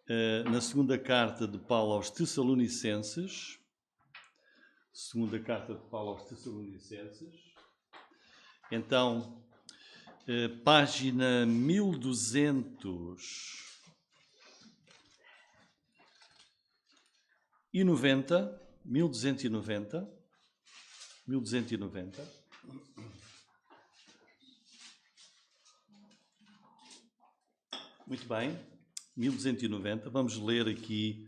na segunda carta de Paulo aos Tessalonicenses. Segunda carta de Paulo aos Tessalonicenses. Então, página 1290. Muito bem, 1290. Vamos ler aqui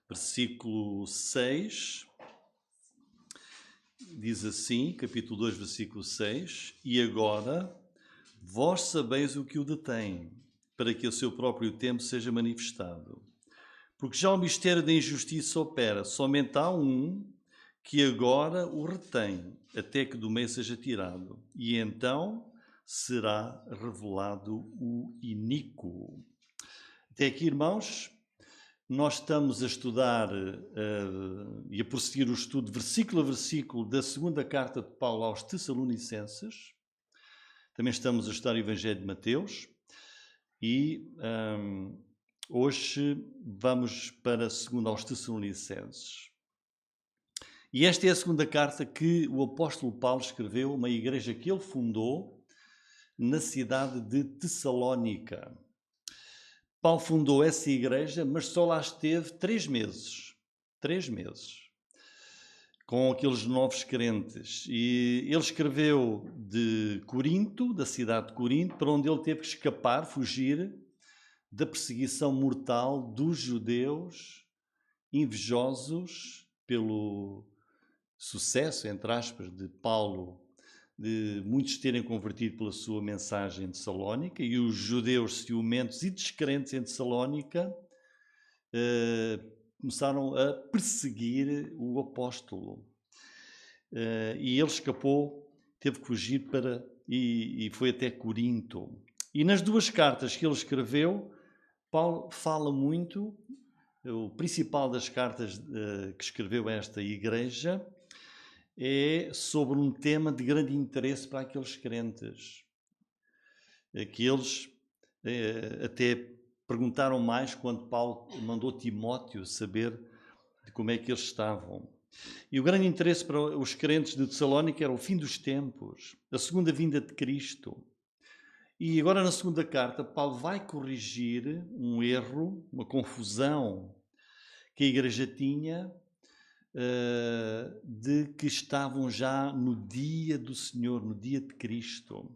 versículo 6. Diz assim, capítulo 2, versículo 6: E agora, vós sabeis o que o detém, para que o seu próprio tempo seja manifestado. Porque já o mistério da injustiça opera, somente há um que agora o retém, até que do meio seja tirado. E então será revelado o iníquo. Até aqui, irmãos, nós estamos a estudar e a prosseguir o estudo versículo a versículo da segunda carta de Paulo aos Tessalonicenses. Também estamos a estudar o Evangelho de Mateus e hoje vamos para a segunda aos Tessalonicenses. E esta é a segunda carta que o apóstolo Paulo escreveu a uma igreja que ele fundou na cidade de Tessalónica. Paulo fundou essa igreja, mas só lá esteve 3 meses. 3 meses. Com aqueles novos crentes. E ele escreveu de Corinto, da cidade de Corinto, para onde ele teve que escapar, fugir da perseguição mortal dos judeus invejosos pelo sucesso, entre aspas, de Paulo, de muitos terem convertido pela sua mensagem de Salónica, e os judeus ciumentos e descrentes em Tessalónica começaram a perseguir o apóstolo. E ele escapou, teve que fugir e foi até Corinto. E nas 2 cartas que ele escreveu, Paulo fala muito, o principal das cartas que escreveu a esta igreja é sobre um tema de grande interesse para aqueles crentes, que eles até perguntaram mais quando Paulo mandou Timóteo saber de como é que eles estavam. E o grande interesse para os crentes de Tessalónica era o fim dos tempos, a segunda vinda de Cristo. E agora na segunda carta, Paulo vai corrigir um erro, uma confusão que a igreja tinha, de que estavam já no dia do Senhor, no dia de Cristo.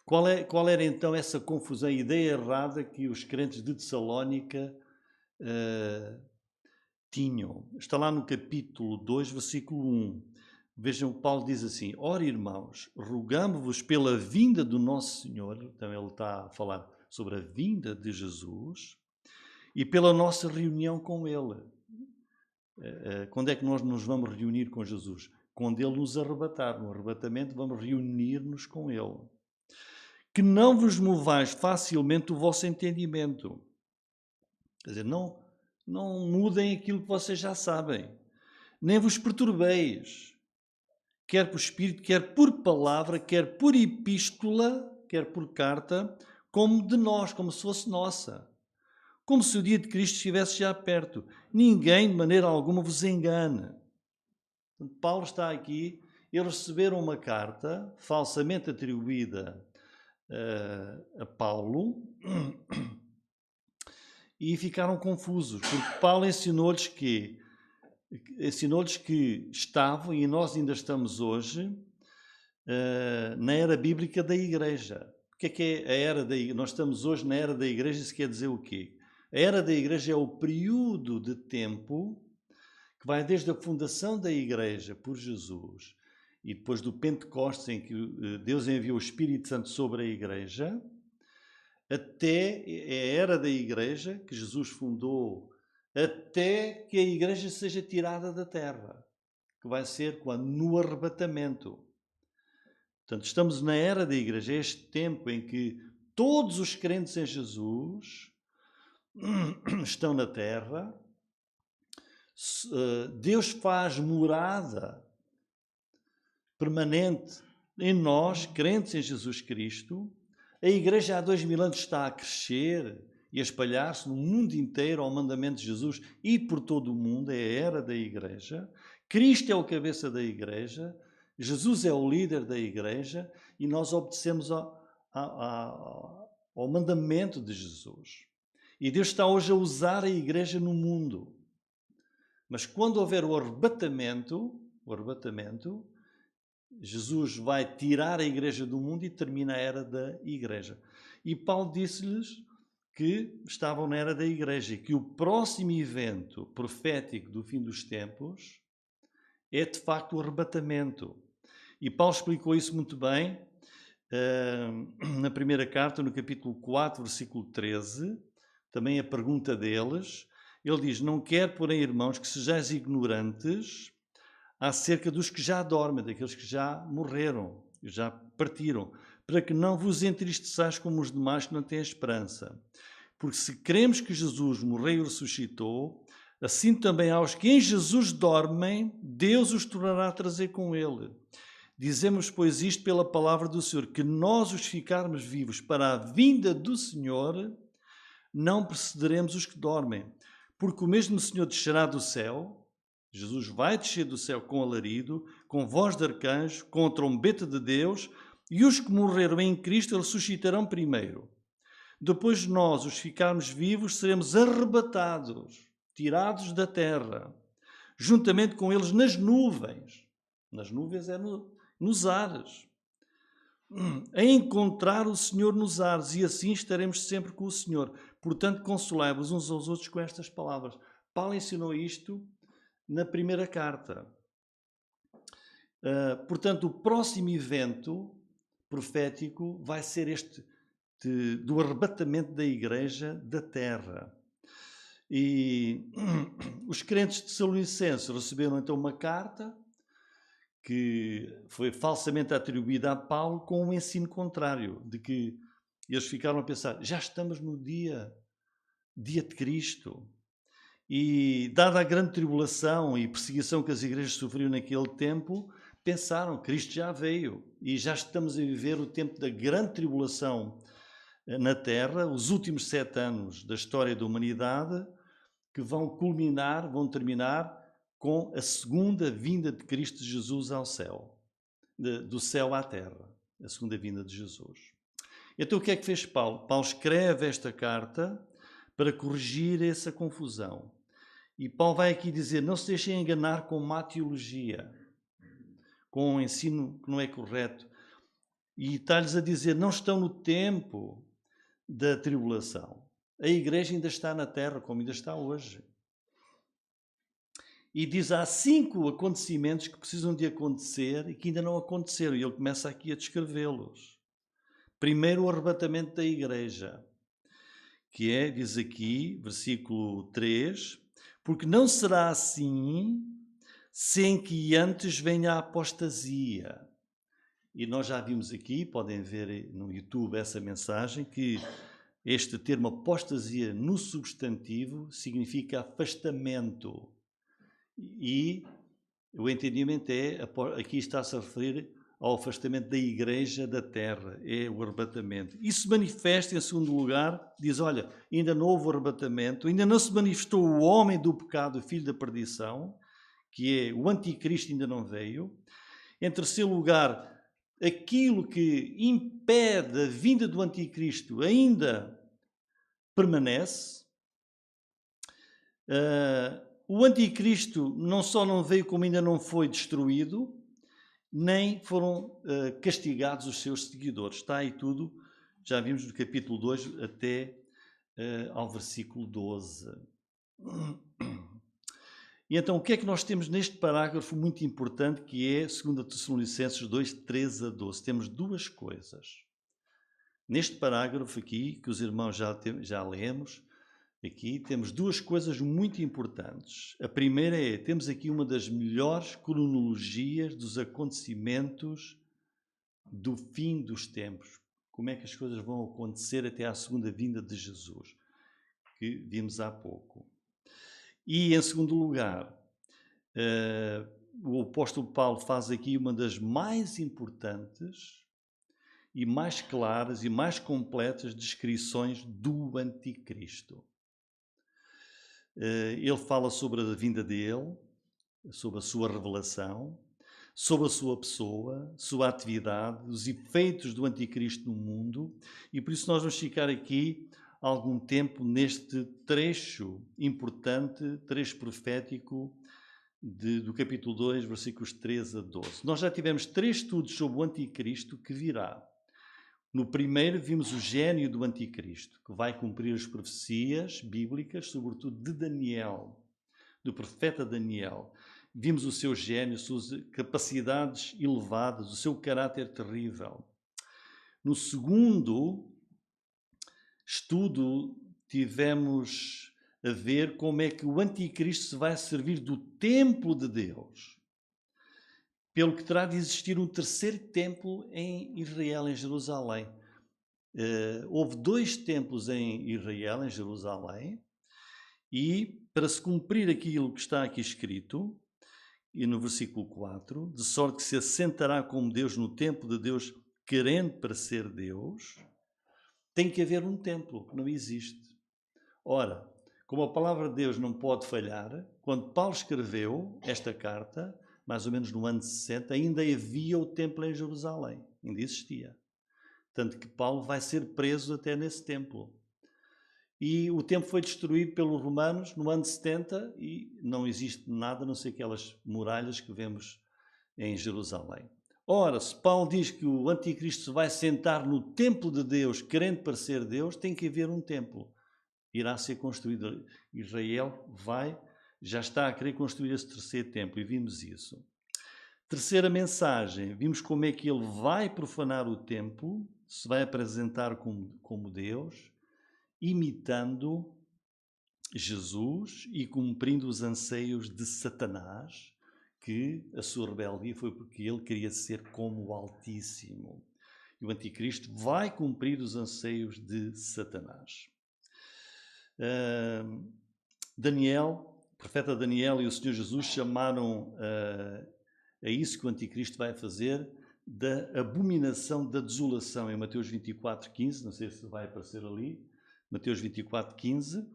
Qual era então essa confusão, a ideia errada que os crentes de Tessalónica tinham? Está lá no capítulo 2, versículo 1. Vejam, Paulo diz assim: Ora, irmãos, rogamo-vos pela vinda do nosso Senhor, então ele está a falar sobre a vinda de Jesus, e pela nossa reunião com Ele. Quando é que nós nos vamos reunir com Jesus? Quando Ele nos arrebatar. No arrebatamento vamos reunir-nos com Ele. Que não vos movais facilmente o vosso entendimento. Quer dizer, não mudem aquilo que vocês já sabem. Nem vos perturbeis. Quer por espírito, quer por palavra, quer por epístola, quer por carta, como de nós, como se fosse nossa. Como se o dia de Cristo estivesse já perto. Ninguém, de maneira alguma, vos engane. Paulo está aqui, eles receberam uma carta falsamente atribuída a Paulo e ficaram confusos, porque Paulo ensinou-lhes que estavam, e nós ainda estamos hoje, na era bíblica da igreja. O que é a era da igreja? Nós estamos hoje na era da igreja, isso quer dizer o quê? A era da igreja é o período de tempo que vai desde a fundação da igreja por Jesus e depois do Pentecostes, em que Deus enviou o Espírito Santo sobre a igreja, até a era da igreja, que Jesus fundou, até que a igreja seja tirada da terra, que vai ser quando? No arrebatamento. Portanto, estamos na era da igreja, é este tempo em que todos os crentes em Jesus estão na terra. Deus faz morada permanente em nós, crentes em Jesus Cristo. A igreja há 2000 anos está a crescer e a espalhar-se no mundo inteiro ao mandamento de Jesus e por todo o mundo. É a era da igreja. Cristo é o cabeça da igreja, Jesus é o líder da igreja e nós obedecemos ao mandamento de Jesus. E Deus está hoje a usar a igreja no mundo. Mas quando houver o arrebatamento, Jesus vai tirar a igreja do mundo e termina a era da igreja. E Paulo disse-lhes que estavam na era da igreja e que o próximo evento profético do fim dos tempos é de facto o arrebatamento. E Paulo explicou isso muito bem na primeira carta, no capítulo 4, versículo 13, também a pergunta deles. Ele diz: não quero, porém, irmãos, que sejais ignorantes acerca dos que já dormem, daqueles que já morreram, já partiram, para que não vos entristeçais como os demais que não têm esperança. Porque se cremos que Jesus morreu e ressuscitou, assim também aos que em Jesus dormem, Deus os tornará a trazer com ele. Dizemos, pois, isto pela palavra do Senhor, que nós os ficarmos vivos para a vinda do Senhor, não precederemos os que dormem. Porque o mesmo Senhor descerá do céu, Jesus vai descer do céu com alarido, com voz de arcanjo, com a trombeta de Deus, e os que morreram em Cristo ressuscitarão primeiro. Depois de nós, os ficarmos vivos, seremos arrebatados, tirados da terra, juntamente com eles nas nuvens. Nas nuvens é nos ares. A encontrar o Senhor nos ares, e assim estaremos sempre com o Senhor. Portanto, consolai-vos uns aos outros com estas palavras. Paulo ensinou isto na primeira carta. Portanto, o próximo evento profético vai ser este do arrebatamento da igreja da terra. E os crentes de Tessalonicenses receberam então uma carta que foi falsamente atribuída a Paulo com um ensino contrário, de que eles ficaram a pensar, já estamos no dia de Cristo. E dada a grande tribulação e perseguição que as igrejas sofriam naquele tempo, pensaram, Cristo já veio e já estamos a viver o tempo da grande tribulação na Terra, os últimos 7 anos da história da humanidade, que vão terminar com a segunda vinda de Cristo Jesus ao céu, do céu à terra, a segunda vinda de Jesus. Então o que é que fez Paulo? Paulo escreve esta carta para corrigir essa confusão. E Paulo vai aqui dizer, não se deixem enganar com má teologia, com um ensino que não é correto. E está-lhes a dizer, não estão no tempo da tribulação. A igreja ainda está na terra, como ainda está hoje. E diz, há 5 acontecimentos que precisam de acontecer e que ainda não aconteceram. E ele começa aqui a descrevê-los. Primeiro, o arrebatamento da igreja, que é, diz aqui, versículo 3, porque não será assim sem que antes venha a apostasia. E nós já vimos aqui, podem ver no YouTube essa mensagem, que este termo apostasia no substantivo significa afastamento. E o entendimento é, aqui está-se a referir ao afastamento da igreja da terra, é o arrebatamento. Isso manifesta, em segundo lugar, diz, olha, ainda não houve arrebatamento, ainda não se manifestou o homem do pecado, o filho da perdição, que é o anticristo ainda não veio. Em terceiro lugar, aquilo que impede a vinda do anticristo ainda permanece. O anticristo não só não veio, como ainda não foi destruído, nem foram castigados os seus seguidores. Está aí tudo, já vimos do capítulo 2 até ao versículo 12. E então, o que é que nós temos neste parágrafo muito importante, que é 2 Tessalonicenses 2, 13 a 12? Temos 2 coisas. Neste parágrafo aqui, que os irmãos já lemos, aqui temos 2 coisas muito importantes. A primeira é, temos aqui uma das melhores cronologias dos acontecimentos do fim dos tempos. Como é que as coisas vão acontecer até à segunda vinda de Jesus, que vimos há pouco. E, em segundo lugar, o apóstolo Paulo faz aqui uma das mais importantes, e mais claras e mais completas descrições do Anticristo. Ele fala sobre a vinda dele, sobre a sua revelação, sobre a sua pessoa, sua atividade, os efeitos do Anticristo no mundo, e por isso nós vamos ficar aqui algum tempo neste trecho importante, trecho profético do capítulo 2, versículos 13 a 12. Nós já tivemos 3 estudos sobre o Anticristo que virá. No primeiro vimos o gênio do Anticristo, que vai cumprir as profecias bíblicas, sobretudo de Daniel, do profeta Daniel. Vimos o seu gênio, suas capacidades elevadas, o seu caráter terrível. No segundo estudo, tivemos a ver como é que o Anticristo se vai servir do templo de Deus, pelo que terá de existir um terceiro templo em Israel, em Jerusalém. Houve 2 templos em Israel, em Jerusalém, e para se cumprir aquilo que está aqui escrito, e no versículo 4, de sorte que se assentará como Deus no templo de Deus, querendo para ser Deus, tem que haver um templo, que não existe. Ora, como a palavra de Deus não pode falhar, quando Paulo escreveu esta carta, mais ou menos no ano 60, ainda havia o templo em Jerusalém, ainda existia. Tanto que Paulo vai ser preso até nesse templo. E o templo foi destruído pelos romanos no ano 70 e não existe nada, a não ser aquelas muralhas que vemos em Jerusalém. Ora, se Paulo diz que o Anticristo se vai sentar no templo de Deus, querendo parecer Deus, tem que haver um templo. Irá ser construído. Israel já está a querer construir esse terceiro templo, e vimos isso. Terceira mensagem, vimos como é que ele vai profanar o templo, se vai apresentar como Deus, imitando Jesus e cumprindo os anseios de Satanás, que a sua rebeldia foi porque ele queria ser como o Altíssimo. E o Anticristo vai cumprir os anseios de Satanás. O profeta Daniel e o Senhor Jesus chamaram a isso que o Anticristo vai fazer da abominação da desolação, em Mateus 24:15, não sei se vai aparecer ali, Mateus 24:15.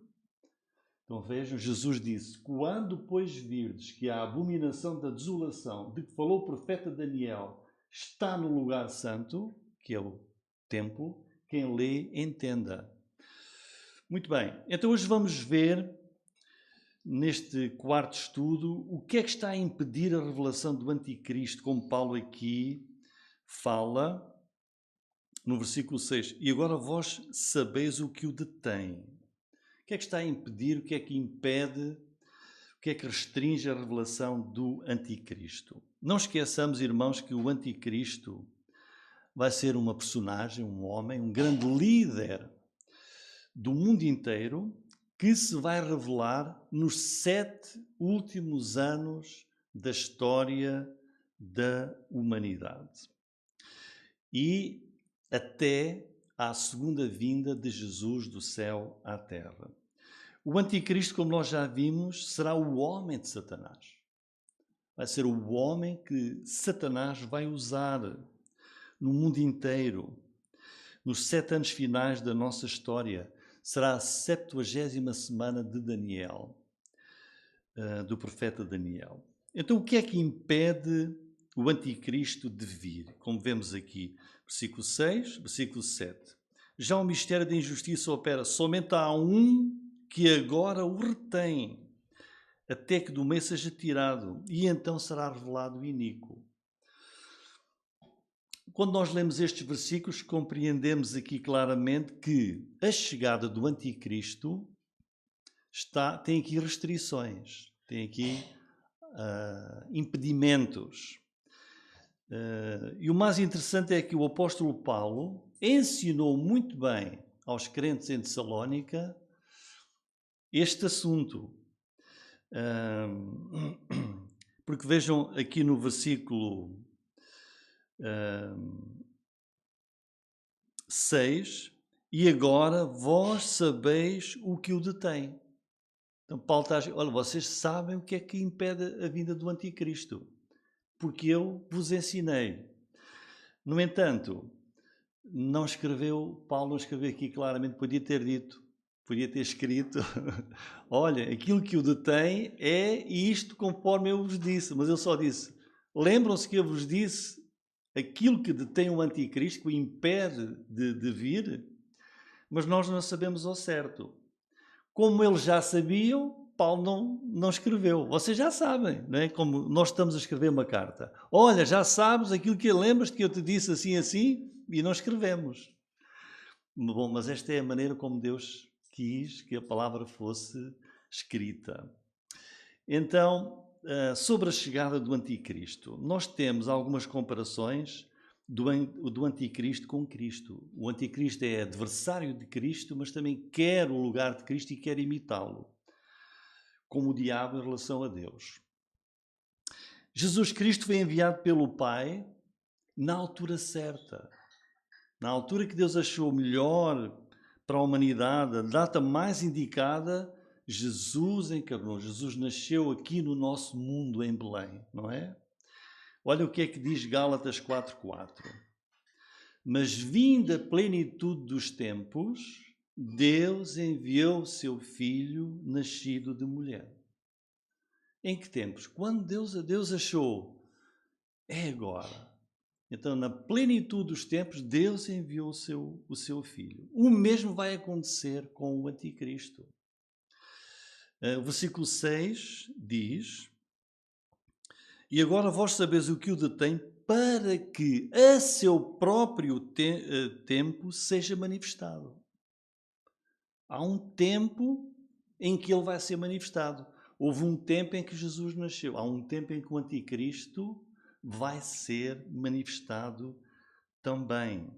Então vejam, Jesus disse: quando, pois, virdes que a abominação da desolação, de que falou o profeta Daniel, está no lugar santo, que é o templo, quem lê, entenda. Muito bem, então hoje vamos ver, neste quarto estudo, o que é que está a impedir a revelação do Anticristo, como Paulo aqui fala no versículo 6. E agora vós sabeis o que o detém. O que é que está a impedir, o que é que impede, o que é que restringe a revelação do Anticristo? Não esqueçamos, irmãos, que o Anticristo vai ser uma personagem, um homem, um grande líder do mundo inteiro, que se vai revelar nos 7 últimos anos da história da humanidade. E até à segunda vinda de Jesus do céu à terra. O Anticristo, como nós já vimos, será o homem de Satanás. Vai ser o homem que Satanás vai usar no mundo inteiro. Nos 7 anos finais da nossa história, será a 70ª semana de Daniel, do profeta Daniel. Então, o que é que impede o Anticristo de vir? Como vemos aqui, versículo 6, versículo 7. Já o mistério da injustiça opera, somente há um que agora o retém, até que do meio seja tirado, e então será revelado o iníquo. Quando nós lemos estes versículos, compreendemos aqui claramente que a chegada do Anticristo tem aqui restrições, tem aqui impedimentos. E o mais interessante é que o apóstolo Paulo ensinou muito bem aos crentes em Tessalónica este assunto. Porque vejam aqui no versículo 6, e agora vós sabeis o que o detém. Então Paulo está a dizer, olha, vocês sabem o que é que impede a vinda do Anticristo, porque eu vos ensinei. No entanto, não escreveu, Paulo não escreveu aqui claramente, podia ter dito, podia ter escrito, olha, aquilo que o detém é isto conforme eu vos disse, mas ele só disse, lembram-se que eu vos disse aquilo que detém o anticristo, que o impede de vir, mas nós não sabemos ao certo. Como eles já sabiam, Paulo não escreveu. Vocês já sabem, não é? Como nós estamos a escrever uma carta. Olha, já sabes aquilo que lembras-te que eu te disse assim, assim, e não escrevemos. Bom, mas esta é a maneira como Deus quis que a palavra fosse escrita. Então, sobre a chegada do anticristo, nós temos algumas comparações do anticristo com Cristo. O anticristo é adversário de Cristo, mas também quer o lugar de Cristo e quer imitá-lo, como o diabo em relação a Deus. Jesus Cristo foi enviado pelo Pai na altura certa, na altura que Deus achou melhor para a humanidade, a data mais indicada, Jesus encarnou. Jesus nasceu aqui no nosso mundo, em Belém, não é? Olha o que é que diz Gálatas 4:4. Mas vinda a plenitude dos tempos, Deus enviou o seu Filho nascido de mulher. Em que tempos? Quando Deus achou, é agora. Então, na plenitude dos tempos, Deus enviou o seu Filho. O mesmo vai acontecer com o anticristo. O versículo 6 diz, e agora vós sabeis o que o detém, para que a seu próprio tempo seja manifestado. Há um tempo em que ele vai ser manifestado. Houve um tempo em que Jesus nasceu. Há um tempo em que o anticristo vai ser manifestado também.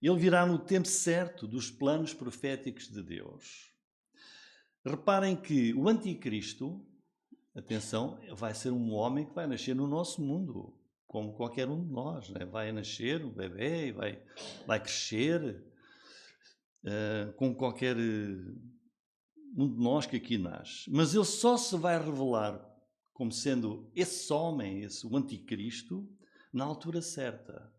Ele virá no tempo certo dos planos proféticos de Deus. Reparem que o anticristo, atenção, vai ser um homem que vai nascer no nosso mundo, como qualquer um de nós, né? Vai nascer um bebê e vai crescer, como qualquer um de nós que aqui nasce. Mas ele só se vai revelar como sendo esse homem, o anticristo, na altura certa.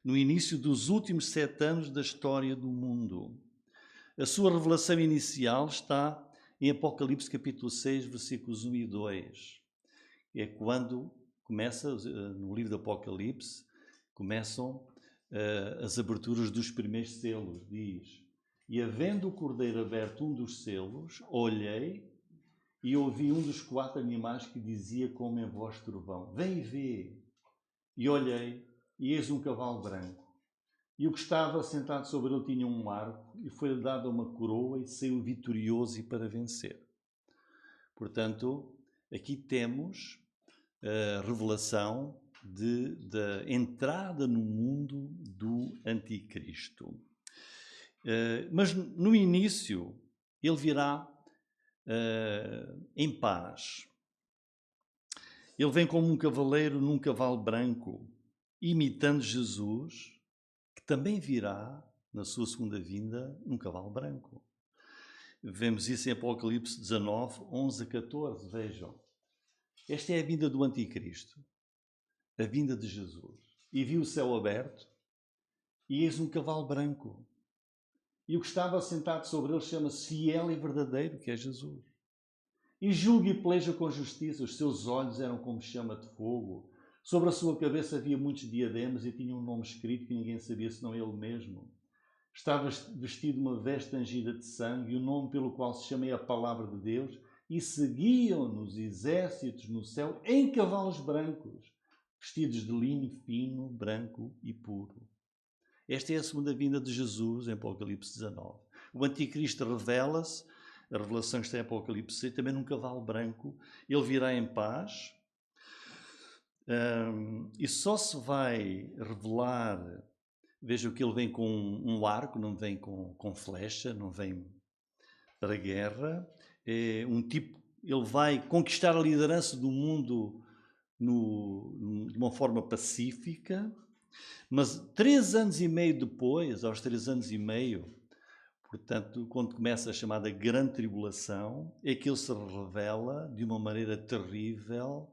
No início dos últimos 7 anos da história do mundo. A sua revelação inicial está em Apocalipse capítulo 6, versículos 1 e 2. É quando começa, no livro do Apocalipse, começam as aberturas dos primeiros selos. Diz, e havendo o cordeiro aberto um dos selos, olhei e ouvi um dos 4 animais que dizia como em voz trovão, vem e vê. E olhei, e eis um cavalo branco. E o que estava sentado sobre ele tinha um arco, e foi-lhe dada uma coroa, e saiu vitorioso e para vencer. Portanto, aqui temos a revelação da entrada no mundo do anticristo. Mas no início, ele virá em paz. Ele vem como um cavaleiro num cavalo branco, imitando Jesus, que também virá, na sua segunda vinda, num cavalo branco. Vemos isso em Apocalipse 19, 11 a 14. Vejam. Esta é a vinda do anticristo, a vinda de Jesus. E viu o céu aberto, e eis um cavalo branco. E o que estava sentado sobre ele chama-se Fiel e Verdadeiro, que é Jesus. E julga e peleja com justiça, os seus olhos eram como chama de fogo. Sobre a sua cabeça havia muitos diademas e tinha um nome escrito que ninguém sabia senão ele mesmo. Estava vestido de uma veste tangida de sangue, e o nome pelo qual se chama é a Palavra de Deus, e seguiam-nos exércitos no céu em cavalos brancos, vestidos de linho fino, branco e puro. Esta é a segunda vinda de Jesus em Apocalipse 19. O anticristo revela-se, a revelação que está em Apocalipse 6, também num cavalo branco. Ele virá em paz, e só se vai revelar. Vejam que ele vem com um arco, não vem com flecha, não vem para a guerra. É um tipo, ele vai conquistar a liderança do mundo de uma forma pacífica, mas 3 anos e meio depois, aos 3 anos e meio, portanto, quando começa a chamada Grande Tribulação, é que ele se revela de uma maneira terrível,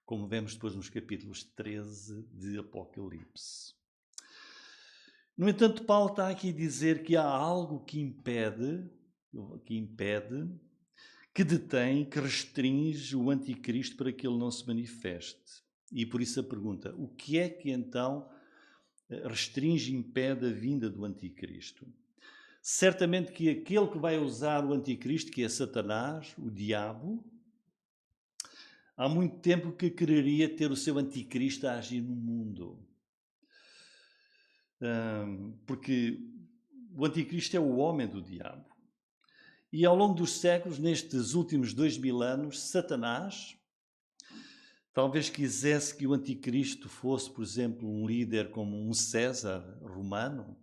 como vemos depois nos capítulos 13 de Apocalipse. No entanto, Paulo está aqui a dizer que há algo que detém, que restringe o anticristo para que ele não se manifeste. E por isso a pergunta, o que é que então restringe e impede a vinda do anticristo? Certamente que aquele que vai usar o anticristo, que é Satanás, o diabo, há muito tempo que quereria ter o seu anticristo a agir no mundo. Porque o anticristo é o homem do diabo. E ao longo dos séculos, nestes últimos 2000 anos, Satanás talvez quisesse que o anticristo fosse, por exemplo, um líder como um César romano,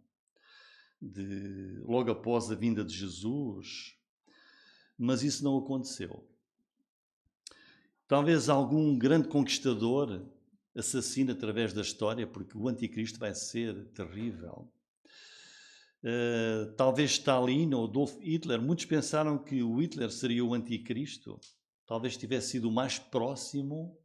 logo após a vinda de Jesus, mas isso não aconteceu. Talvez algum grande conquistador assassine através da história, porque o anticristo vai ser terrível. Talvez Stalin ou Adolf Hitler, muitos pensaram que o Hitler seria o anticristo. Talvez tivesse sido o mais próximo,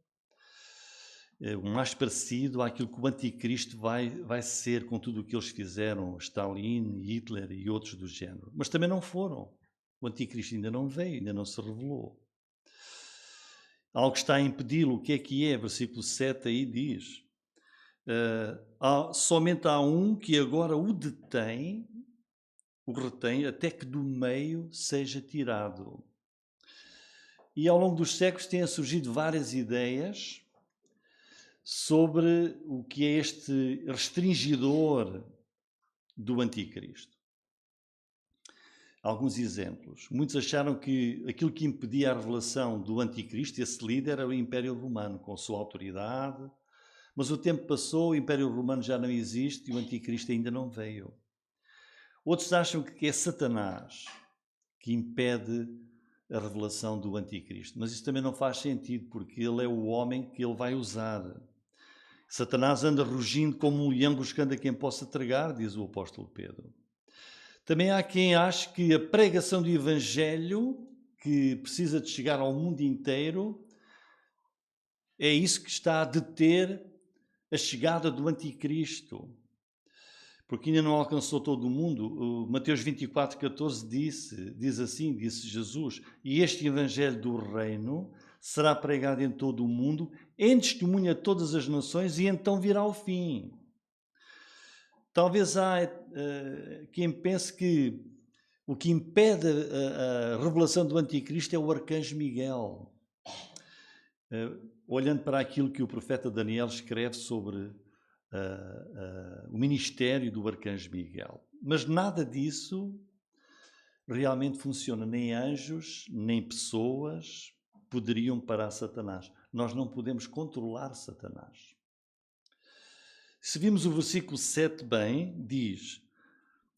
o mais parecido àquilo que o anticristo vai ser com tudo o que eles fizeram, Stalin, Hitler e outros do género. Mas também não foram. O anticristo ainda não veio, ainda não se revelou. Algo está a impedi-lo. O que é? Versículo 7 aí diz: somente há um que agora o retém, até que do meio seja tirado. E ao longo dos séculos têm surgido várias ideias sobre o que é este restringidor do anticristo. Alguns exemplos. Muitos acharam que aquilo que impedia a revelação do anticristo, esse líder, era o Império Romano, com a sua autoridade. Mas o tempo passou, o Império Romano já não existe e o anticristo ainda não veio. Outros acham que é Satanás que impede a revelação do anticristo. Mas isso também não faz sentido, porque ele é o homem que ele vai usar. Satanás anda rugindo como um leão buscando a quem possa tragar, diz o apóstolo Pedro. Também há quem ache que a pregação do Evangelho, que precisa de chegar ao mundo inteiro, é isso que está a deter a chegada do anticristo. Porque ainda não alcançou todo o mundo. O Mateus 24,14 disse Jesus: e este Evangelho do Reino será pregado em todo o mundo, em testemunho a todas as nações, e então virá o fim. Talvez há quem pense que o que impede a revelação do anticristo é o arcanjo Miguel. Olhando para aquilo que o profeta Daniel escreve sobre o ministério do arcanjo Miguel. Mas nada disso realmente funciona. Nem anjos, nem pessoas poderiam parar Satanás. Nós não podemos controlar Satanás. Se vimos o versículo 7 bem, diz: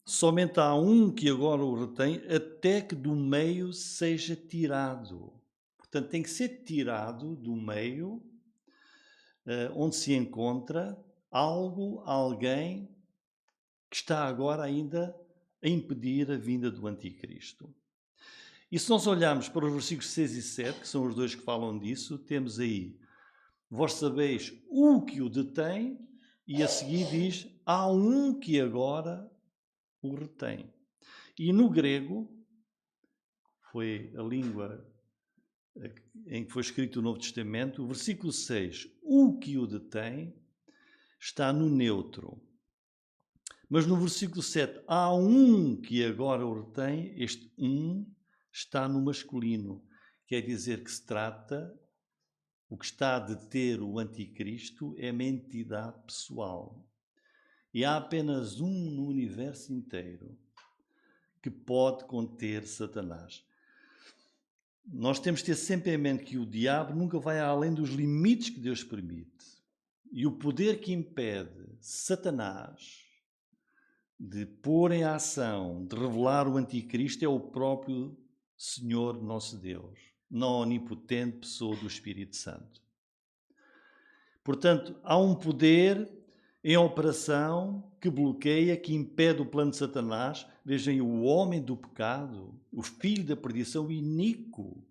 somente há um que agora o retém, até que do meio seja tirado. Portanto, tem que ser tirado do meio onde se encontra alguém que está agora ainda a impedir a vinda do anticristo. E se nós olharmos para os versículos 6 e 7, que são os dois que falam disso, temos aí: vós sabeis o que o detém, e a seguir diz: há um que agora o retém. E no grego, foi a língua em que foi escrito o Novo Testamento, o versículo 6, o que o detém, está no neutro. Mas no versículo 7, há um que agora o retém, este um está no masculino. Quer dizer que se trata, o que está a deter o anticristo é uma entidade pessoal. E há apenas um no universo inteiro que pode conter Satanás. Nós temos de ter sempre em mente que o diabo nunca vai além dos limites que Deus permite. E o poder que impede Satanás de pôr em ação, de revelar o anticristo, é o próprio Senhor nosso Deus, na onipotente pessoa do Espírito Santo. Portanto, há um poder em operação que bloqueia, que impede o plano de Satanás. Vejam, o homem do pecado, o filho da perdição, o iníquo.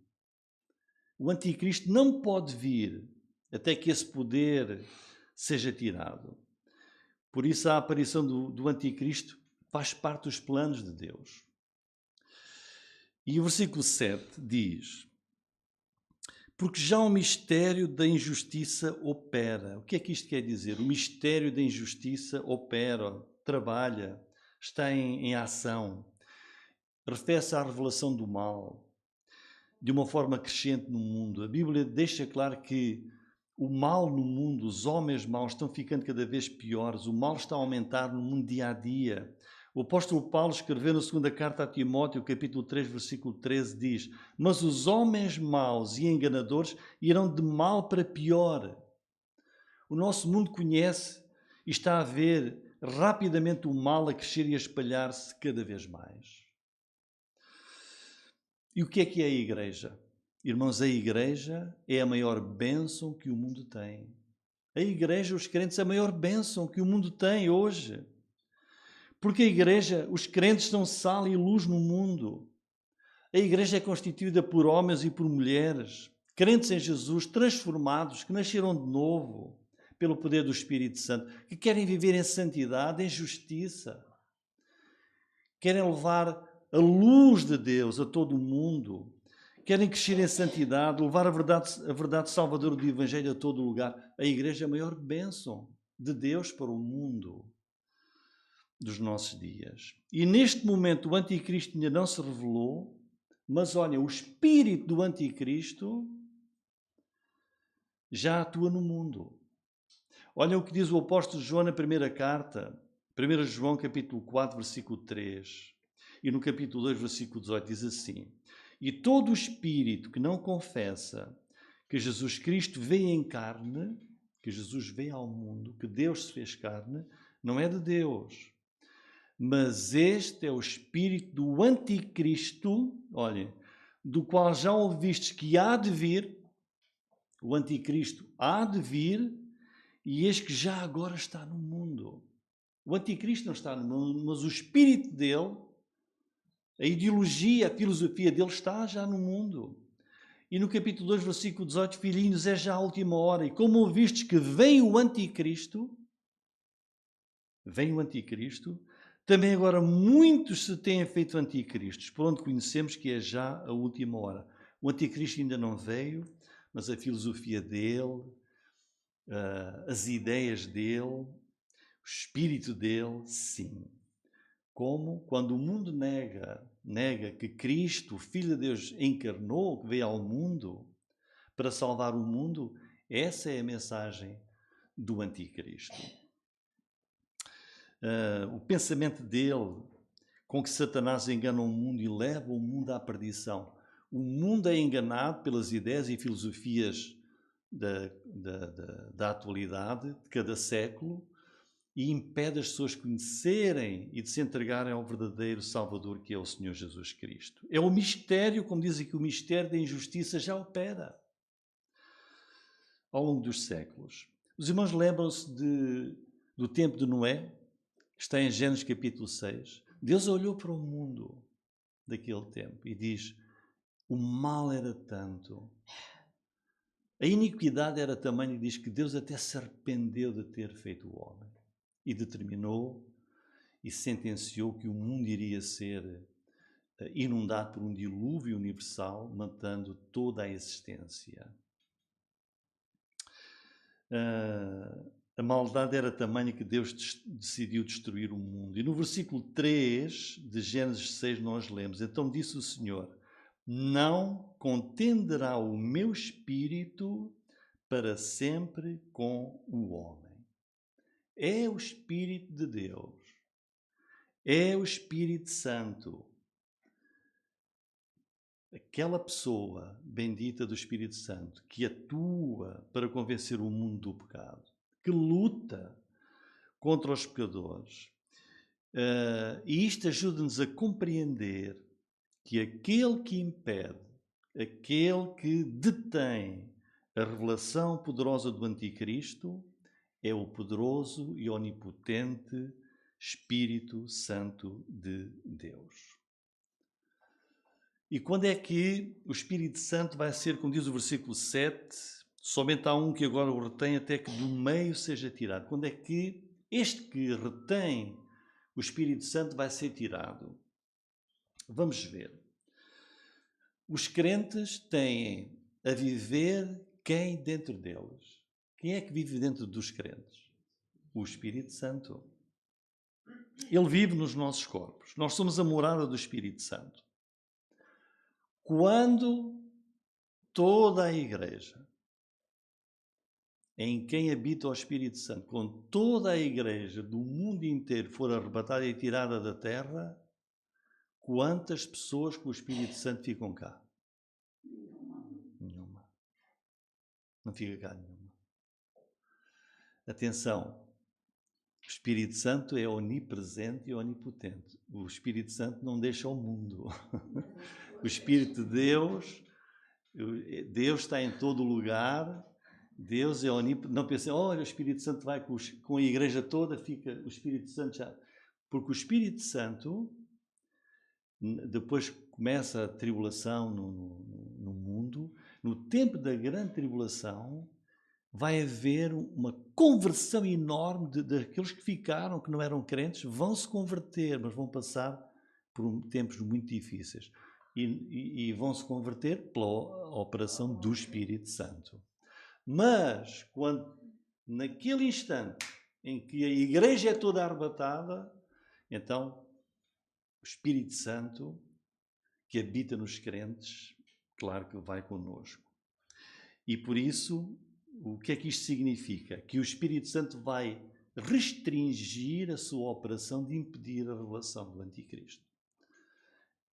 O anticristo não pode vir até que esse poder seja tirado. Por isso a aparição do anticristo faz parte dos planos de Deus. E o versículo 7 diz: porque já o mistério da injustiça opera. O que é que isto quer dizer? O mistério da injustiça opera, trabalha, está em ação. Refere-se à revelação do mal de uma forma crescente no mundo. A Bíblia deixa claro que o mal no mundo, os homens maus estão ficando cada vez piores, o mal está a aumentar no mundo dia a dia. O apóstolo Paulo escreveu na segunda carta a Timóteo, capítulo 3, versículo 13, diz: mas os homens maus e enganadores irão de mal para pior. O nosso mundo conhece e está a ver rapidamente o mal a crescer e a espalhar-se cada vez mais. E o que é a igreja? Irmãos, a igreja é a maior bênção que o mundo tem. A igreja, os crentes, é a maior bênção que o mundo tem hoje. Porque a igreja, os crentes são sal e luz no mundo. A igreja é constituída por homens e por mulheres, crentes em Jesus, transformados, que nasceram de novo pelo poder do Espírito Santo, que querem viver em santidade, em justiça. Querem levar a luz de Deus a todo o mundo. Querem crescer em santidade, levar a verdade salvadora do Evangelho a todo lugar. A igreja é a maior bênção de Deus para o mundo dos nossos dias. E neste momento o anticristo ainda não se revelou, mas olha, o espírito do anticristo já atua no mundo. Olha o que diz o apóstolo João na primeira carta, 1 João capítulo 4, versículo 3, e no capítulo 2, versículo 18, diz assim: e todo o espírito que não confessa que Jesus Cristo veio em carne, que Jesus veio ao mundo, que Deus se fez carne, não é de Deus. Mas este é o espírito do anticristo, olhem, do qual já ouvistes que há de vir, o anticristo há de vir, e eis que já agora está no mundo. O anticristo não está no mundo, mas o espírito dele, a ideologia, a filosofia dele está já no mundo. E no capítulo 2, versículo 18, filhinhos, é já a última hora, e como ouvistes que vem o anticristo, também agora muitos se têm feito anticristos, por onde conhecemos que é já a última hora. O anticristo ainda não veio, mas a filosofia dele, as ideias dele, o espírito dele, sim. Como quando o mundo nega que Cristo, o Filho de Deus, encarnou, que veio ao mundo para salvar o mundo, essa é a mensagem do anticristo. O pensamento dele, com que Satanás engana o mundo e leva o mundo à perdição. O mundo é enganado pelas ideias e filosofias da atualidade, de cada século, e impede as pessoas de conhecerem e de se entregarem ao verdadeiro Salvador, que é o Senhor Jesus Cristo. É o mistério, como diz aqui, o mistério da injustiça já opera ao longo dos séculos. Os irmãos lembram-se do tempo de Noé? Está em Gênesis capítulo 6. Deus olhou para o mundo daquele tempo e diz: o mal era tanto, a iniquidade era tamanha, e diz que Deus até se arrependeu de ter feito o homem e determinou e sentenciou que o mundo iria ser inundado por um dilúvio universal, matando toda a existência. A maldade era tamanha que Deus decidiu destruir o mundo. E no versículo 3 de Gênesis 6 nós lemos: então disse o Senhor: não contenderá o meu espírito para sempre com o homem. É o Espírito de Deus. É o Espírito Santo. Aquela pessoa bendita do Espírito Santo que atua para convencer o mundo do pecado, que luta contra os pecadores. E isto ajuda-nos a compreender que aquele que impede, aquele que detém a revelação poderosa do Anticristo é o poderoso e onipotente Espírito Santo de Deus. E quando é que o Espírito Santo vai ser, como diz o versículo 7, somente há um que agora o retém até que do meio seja tirado? Quando é que este que retém o Espírito Santo vai ser tirado. Vamos ver. Os crentes têm a viver quem dentro deles? Quem é que vive dentro dos crentes? O Espírito Santo. Ele vive nos nossos corpos. Nós somos a morada do Espírito Santo. Quando toda a igreja, em quem habita o Espírito Santo, quando toda a igreja do mundo inteiro for arrebatada e tirada da terra, quantas pessoas com o Espírito Santo ficam cá? Nenhuma. Não fica cá nenhuma. Atenção, o Espírito Santo é onipresente e onipotente. O Espírito Santo não deixa o mundo. O Espírito de Deus está em todo lugar. Deus é onipotente. Não pensem, olha, o Espírito Santo vai com a igreja toda, fica o Espírito Santo já. Porque o Espírito Santo, depois começa a tribulação no mundo, no tempo da grande tribulação, vai haver uma conversão enorme daqueles que ficaram, que não eram crentes, vão se converter, mas vão passar por tempos muito difíceis. E vão se converter pela operação do Espírito Santo. Mas, naquele instante em que a igreja é toda arrebatada, então o Espírito Santo, que habita nos crentes, claro que vai connosco. E por isso, o que é que isto significa? Que o Espírito Santo vai restringir a sua operação de impedir a revelação do Anticristo.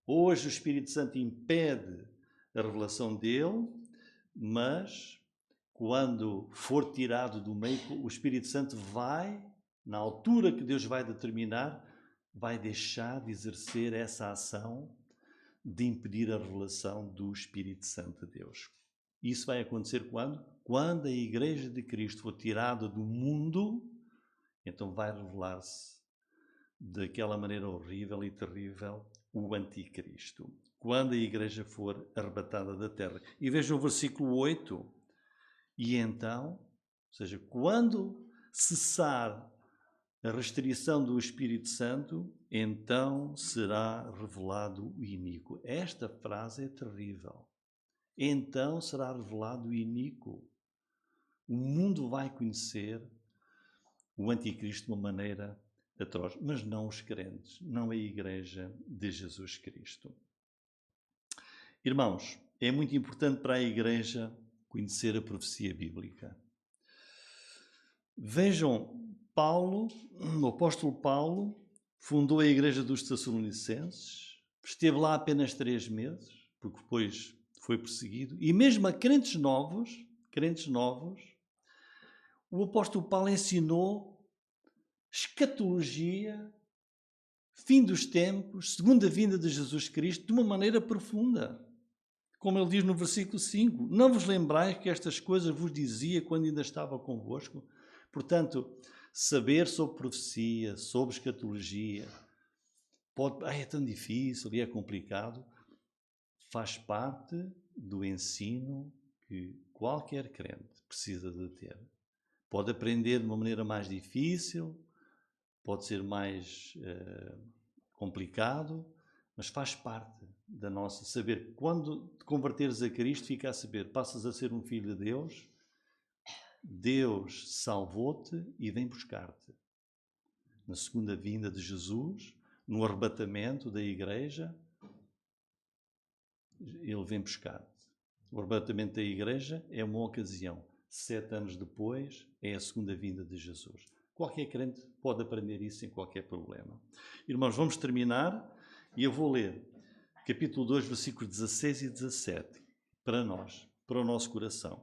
Hoje o Espírito Santo impede a revelação dele, mas quando for tirado do meio, o Espírito Santo vai, na altura que Deus vai determinar, vai deixar de exercer essa ação de impedir a revelação do Espírito Santo de Deus. Isso vai acontecer quando? Quando a Igreja de Cristo for tirada do mundo, então vai revelar-se daquela maneira horrível e terrível o Anticristo. Quando a Igreja for arrebatada da terra. E vejam o versículo 8. E então, ou seja, quando cessar a restrição do Espírito Santo, então será revelado o iníquo. Esta frase é terrível. Então será revelado o iníquo. O mundo vai conhecer o Anticristo de uma maneira atroz, mas não os crentes, não a Igreja de Jesus Cristo. Irmãos, é muito importante para a Igreja conhecer a profecia bíblica. Vejam, o apóstolo Paulo fundou a Igreja dos Tessalonicenses, esteve lá apenas 3 meses, porque depois foi perseguido, e mesmo a crentes novos, o apóstolo Paulo ensinou escatologia, fim dos tempos, segunda vinda de Jesus Cristo, de uma maneira profunda. Como ele diz no versículo 5, não vos lembrais que estas coisas vos dizia quando ainda estava convosco? Portanto, saber sobre profecia, sobre escatologia, é tão difícil e é complicado, faz parte do ensino que qualquer crente precisa de ter. Pode aprender de uma maneira mais difícil, pode ser mais complicado, mas faz parte da nossa saber. Quando te converteres a Cristo, fica a saber, passas a ser um filho de Deus, Deus salvou-te e vem buscar-te. Na segunda vinda de Jesus, no arrebatamento da igreja, ele vem buscar-te. O arrebatamento da igreja é uma ocasião. 7 anos depois é a segunda vinda de Jesus. Qualquer crente pode aprender isso sem qualquer problema. Irmãos, vamos terminar e eu vou ler capítulo 2, versículos 16 e 17 para nós, para o nosso coração.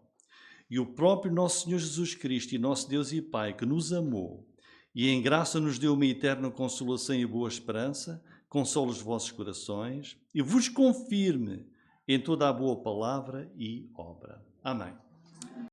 E o próprio nosso Senhor Jesus Cristo e nosso Deus e Pai, que nos amou e em graça nos deu uma eterna consolação e boa esperança, console os vossos corações e vos confirme em toda a boa palavra e obra. Amém.